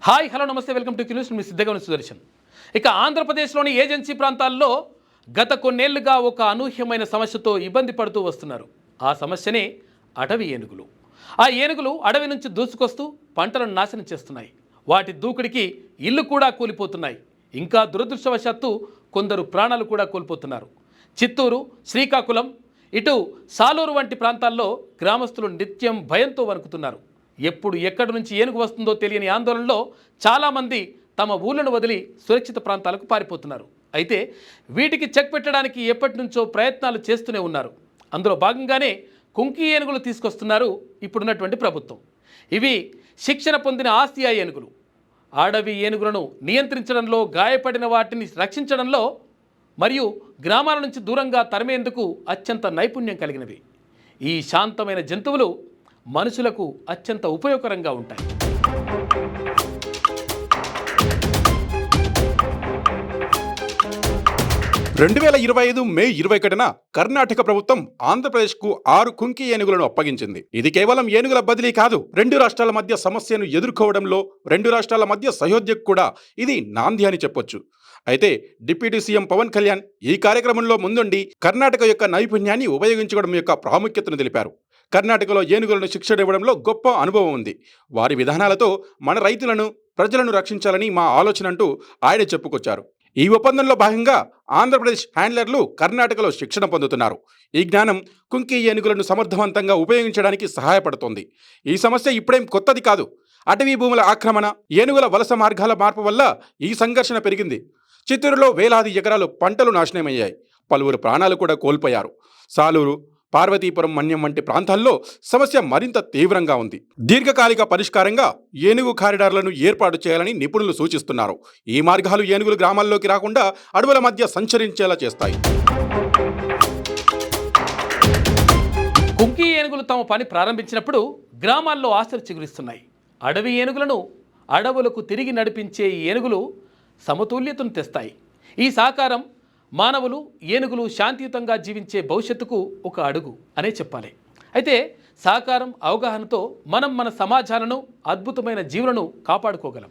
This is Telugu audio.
హాయ్ హలో నమస్తే వెల్కమ్ టు న్యూస్. మీ సిద్ధగవన సుదర్శన్. ఇక ఆంధ్రప్రదేశ్లోని ఏజెన్సీ ప్రాంతాల్లో గత కొన్నేళ్లుగా ఒక అనూహ్యమైన సమస్యతో ఇబ్బంది పడుతూ వస్తున్నారు. ఆ సమస్యనే అడవి ఏనుగులు. ఆ ఏనుగులు అడవి నుంచి దూసుకొస్తూ పంటలను నాశనం చేస్తున్నాయి. వాటి దూకుడికి ఇల్లు కూడా కూలిపోతున్నాయి. ఇంకా దురదృష్టవశాత్తు కొందరు ప్రాణాలు కూడా కోల్పోతున్నారు. చిత్తూరు, శ్రీకాకుళం, ఇటు సాలూరు వంటి ప్రాంతాల్లో గ్రామస్తులు నిత్యం భయంతో వణుకుతున్నారు. ఎప్పుడు ఎక్కడి నుంచి ఏనుగు వస్తుందో తెలియని ఆందోళనలో చాలామంది తమ ఊళ్ళను వదిలి సురక్షిత ప్రాంతాలకు పారిపోతున్నారు. అయితే వీటికి చెక్ పెట్టడానికి ఎప్పటి నుంచో ప్రయత్నాలు చేస్తూనే ఉన్నారు. అందులో భాగంగానే కుంకి ఏనుగులు తీసుకొస్తున్నారు ఇప్పుడున్నటువంటి ప్రభుత్వం. ఇవి శిక్షణ పొందిన ఆసియా ఏనుగులు. అడవి ఏనుగులను నియంత్రించడంలో, గాయపడిన వాటిని రక్షించడంలో మరియు గ్రామాల నుంచి దూరంగా తరిమేందుకు అత్యంత నైపుణ్యం కలిగినవి. ఈ శాంతమైన జంతువులు మనుషులకు అత్యంత ఉపయోగకరంగా ఉంటాయి. మే 21 కర్ణాటక ప్రభుత్వం ఆంధ్రప్రదేశ్కు 6 కుంకి ఏనుగులను అప్పగించింది. ఇది కేవలం ఏనుగుల బదిలీ కాదు, రెండు రాష్ట్రాల మధ్య సమస్యను ఎదుర్కోవడంలో రెండు రాష్ట్రాల మధ్య సహయోధ్యకు కూడా ఇది నాంది అని చెప్పొచ్చు. అయితే డిప్యూటీ సీఎం పవన్ కళ్యాణ్ ఈ కార్యక్రమంలో ముందుండి కర్ణాటక యొక్క నైపుణ్యాన్ని ఉపయోగించుకోవడం యొక్క ప్రాముఖ్యతను తెలిపారు. కర్ణాటకలో ఏనుగులను శిక్షణ ఇవ్వడంలో గొప్ప అనుభవం ఉంది. వారి విధానాలతో మన రైతులను, ప్రజలను రక్షించాలని మా ఆలోచన అంటూ ఆయన చెప్పుకొచ్చారు. ఈ ఒప్పందంలో భాగంగా ఆంధ్రప్రదేశ్ హ్యాండ్లర్లు కర్ణాటకలో శిక్షణ పొందుతున్నారు. ఈ జ్ఞానం కుంకి ఏనుగులను సమర్థవంతంగా ఉపయోగించడానికి సహాయపడుతోంది. ఈ సమస్య ఇప్పుడేం కొత్తది కాదు. అటవీ భూముల ఆక్రమణ, ఏనుగుల వలస మార్గాల మార్పు వల్ల ఈ సంఘర్షణ పెరిగింది. చిత్తూరులో వేలాది ఎకరాలు పంటలు నాశనమయ్యాయి. పలువురు ప్రాణాలు కూడా కోల్పోయారు. సాలూరు, పార్వతీపురం, మన్యం వంటి ప్రాంతాల్లో సమస్య మరింత తీవ్రంగా ఉంది. దీర్ఘకాలిక పరిష్కారంగా ఏనుగు కారిడార్లను ఏర్పాటు చేయాలని నిపుణులు సూచిస్తున్నారు. ఈ మార్గాలు ఏనుగులు గ్రామాల్లోకి రాకుండా అడవుల మధ్య సంచరించేలా చేస్తాయి. కుంకి ఏనుగులు తమ పని ప్రారంభించినప్పుడు గ్రామాల్లో ఆశలు చిగురిస్తున్నాయి. అడవి ఏనుగులను అడవులకు తిరిగి నడిపించే ఈ ఏనుగులు సమతుల్యతను తెస్తాయి. ఈ సహకారం మానవులు, ఏనుగులు శాంతియుతంగా జీవించే భవిష్యత్తుకు ఒక అడుగు అనే చెప్పాలి. అయితే సహకారం, అవగాహనతో మనం మన సమాజాలను, అద్భుతమైన జీవులను కాపాడుకోగలం.